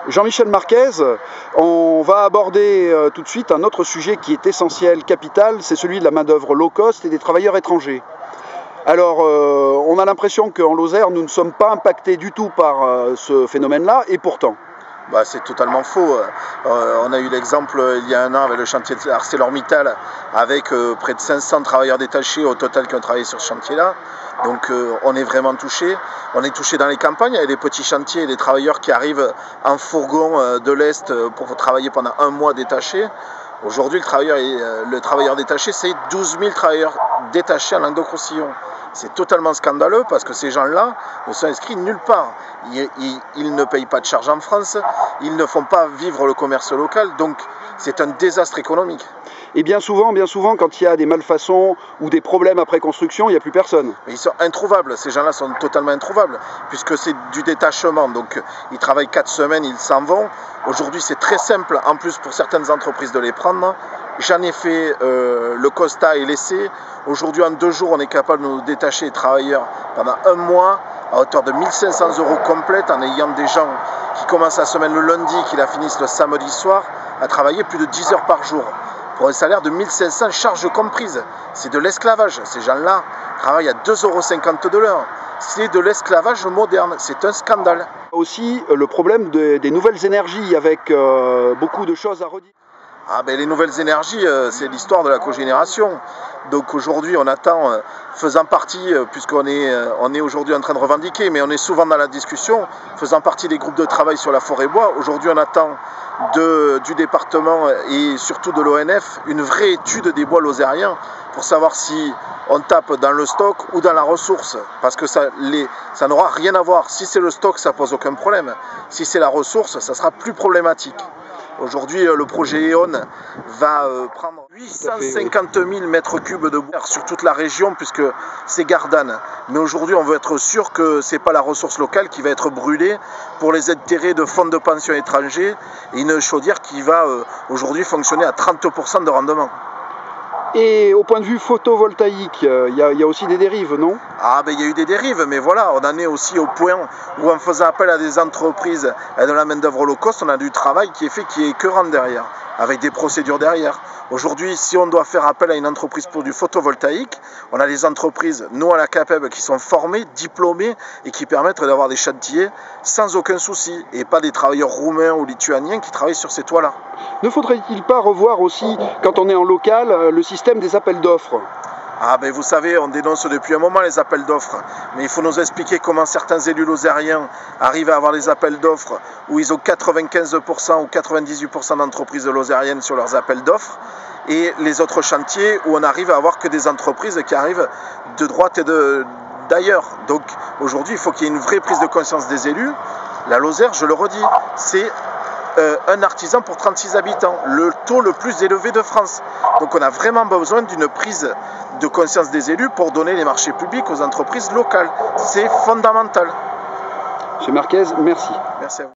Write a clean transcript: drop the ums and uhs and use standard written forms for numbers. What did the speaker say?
Jean-Michel Marquez, on va aborder tout de suite un autre sujet qui est essentiel, capital, c'est celui de la main-d'œuvre low cost et des travailleurs étrangers. Alors, on a l'impression qu'en Lozère, nous ne sommes pas impactés du tout par ce phénomène-là, et pourtant. C'est totalement faux. On a eu l'exemple il y a un an avec le chantier de ArcelorMittal, avec près de 500 travailleurs détachés au total qui ont travaillé sur ce chantier-là. Donc on est vraiment touché. On est touché dans les campagnes, il y a des petits chantiers, des travailleurs qui arrivent en fourgon de l'Est pour travailler pendant un mois détachés. Aujourd'hui, le travailleur détaché, c'est 12 000 travailleurs détachés en Languedoc-Roussillon. C'est totalement scandaleux parce que ces gens-là ne sont inscrits nulle part. Ils ne payent pas de charges en France, ils ne font pas vivre le commerce local, donc c'est un désastre économique. Et bien souvent, quand il y a des malfaçons ou des problèmes après construction, il n'y a plus personne. Ils sont introuvables, ces gens-là sont totalement introuvables, puisque c'est du détachement, donc ils travaillent 4 semaines, ils s'en vont. Aujourd'hui, c'est très simple, en plus pour certaines entreprises de les prendre. J'en ai fait le constat et l'essai. Aujourd'hui, en 2 jours, on est capable de nous détacher les travailleurs pendant un mois à hauteur de 1 500 € complète, en ayant des gens qui commencent la semaine le lundi, qui la finissent le samedi soir, à travailler plus de 10 heures par jour, pour un salaire de 1 500 charges comprises. C'est de l'esclavage. Ces gens-là travaillent à 2,50 € de l'heure. C'est de l'esclavage moderne. C'est un scandale. Aussi, le problème des nouvelles énergies, avec beaucoup de choses à redire. Les nouvelles énergies, c'est l'histoire de la cogénération. Donc aujourd'hui, on attend, faisant partie, puisqu'on est aujourd'hui en train de revendiquer, mais on est souvent dans la discussion, faisant partie des groupes de travail sur la forêt-bois. Aujourd'hui, on attend du département et surtout de l'ONF une vraie étude des bois lozériens pour savoir si on tape dans le stock ou dans la ressource, parce que ça n'aura rien à voir. Si c'est le stock, ça pose aucun problème. Si c'est la ressource, ça sera plus problématique. Aujourd'hui, le projet E.ON va prendre 850 000 mètres cubes de bois sur toute la région, puisque c'est Gardanne. Mais aujourd'hui, on veut être sûr que ce n'est pas la ressource locale qui va être brûlée pour les intérêts de fonds de pension étrangers, et une chaudière qui va aujourd'hui fonctionner à 30% de rendement. Et au point de vue photovoltaïque, il y a aussi des dérives, non? Il y a eu des dérives, mais voilà, on en est aussi au point où en faisant appel à des entreprises et de la main-d'œuvre low cost, on a du travail qui est fait, qui est écœurant derrière, avec des procédures derrière. Aujourd'hui, si on doit faire appel à une entreprise pour du photovoltaïque, on a des entreprises, nous à la CAPEB, qui sont formées, diplômées et qui permettent d'avoir des chantiers sans aucun souci, et pas des travailleurs roumains ou lituaniens qui travaillent sur ces toits-là. Ne faudrait-il pas revoir aussi, quand on est en local, le système des appels d'offres? Vous savez, on dénonce depuis un moment les appels d'offres, mais il faut nous expliquer comment certains élus lozériens arrivent à avoir des appels d'offres où ils ont 95% ou 98% d'entreprises lozériennes sur leurs appels d'offres, et les autres chantiers où on arrive à avoir que des entreprises qui arrivent de droite et d'ailleurs. Donc aujourd'hui, il faut qu'il y ait une vraie prise de conscience des élus. La Lozère, je le redis, c'est un artisan pour 36 habitants, le taux le plus élevé de France. Donc on a vraiment besoin d'une prise de conscience des élus pour donner les marchés publics aux entreprises locales. C'est fondamental. Monsieur Marquez, merci. Merci à vous.